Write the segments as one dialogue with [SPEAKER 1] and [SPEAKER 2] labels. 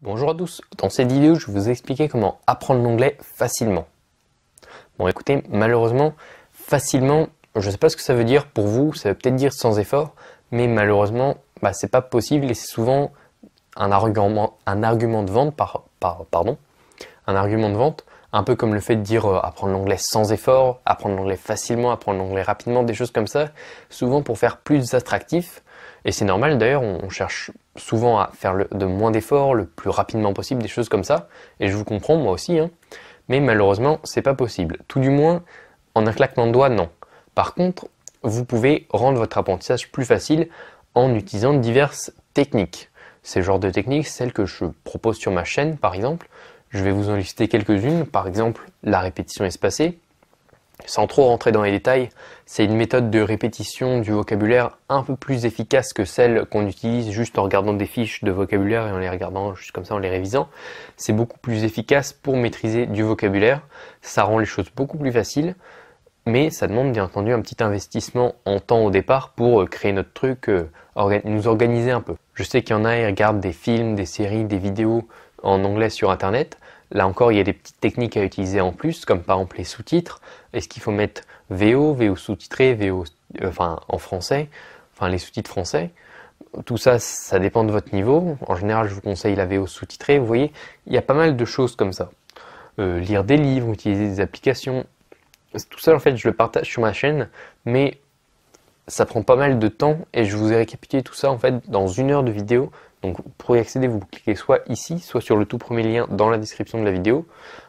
[SPEAKER 1] Bonjour à tous, dans cette vidéo je vais vous expliquer comment apprendre l'anglais facilement. Bon écoutez, malheureusement, facilement, je ne sais pas ce que ça veut dire pour vous, ça veut peut-être dire sans effort, mais malheureusement, c'est pas possible et c'est souvent un argument de vente, un argument de vente, un peu comme le fait de dire apprendre l'anglais sans effort, apprendre l'anglais facilement, apprendre l'anglais rapidement, des choses comme ça, souvent pour faire plus attractif. Et c'est normal d'ailleurs, on cherche souvent à faire de moins d'efforts, le plus rapidement possible, des choses comme ça. Et je vous comprends, moi aussi, hein. Mais malheureusement, c'est pas possible. Tout du moins, en un claquement de doigts, non. Par contre, vous pouvez rendre votre apprentissage plus facile en utilisant diverses techniques. Ces genres de techniques, celles que je propose sur ma chaîne, par exemple. Je vais vous en lister quelques-unes. Par exemple, la répétition espacée. Sans trop rentrer dans les détails, c'est une méthode de répétition du vocabulaire un peu plus efficace que celle qu'on utilise juste en regardant des fiches de vocabulaire et en les regardant juste comme ça, en les révisant. C'est beaucoup plus efficace pour maîtriser du vocabulaire. Ça rend les choses beaucoup plus faciles, mais ça demande bien entendu un petit investissement en temps au départ pour créer notre truc, nous organiser un peu. Je sais qu'il y en a, ils regardent des films, des séries, des vidéos en anglais sur internet. Là encore, il y a des petites techniques à utiliser en plus, comme par exemple les sous-titres. Est-ce qu'il faut mettre VO sous-titré, en français, les sous-titres français. Tout ça, ça dépend de votre niveau. En général, je vous conseille la VO sous-titrée. Vous voyez, il y a pas mal de choses comme ça. Lire des livres, utiliser des applications. Tout ça, en fait, je le partage sur ma chaîne, mais ça prend pas mal de temps et je vous ai récapitulé tout ça en fait dans 1 heure de vidéo. Donc pour y accéder, vous cliquez soit ici, soit sur le tout premier lien dans la description de la vidéo.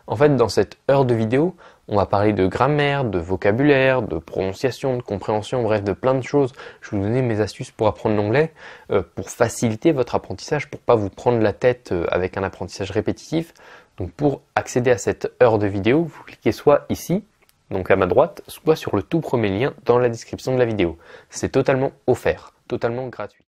[SPEAKER 1] En fait, dans cette heure de vidéo, on va parler de grammaire, de vocabulaire, de prononciation, de compréhension, bref, de plein de choses. Je vais vous donner mes astuces pour apprendre l'anglais, pour faciliter votre apprentissage, pour pas vous prendre la tête avec un apprentissage répétitif. Donc pour accéder à cette heure de vidéo, vous cliquez soit ici, donc à ma droite, soit sur le tout premier lien dans la description de la vidéo. C'est totalement offert, totalement gratuit.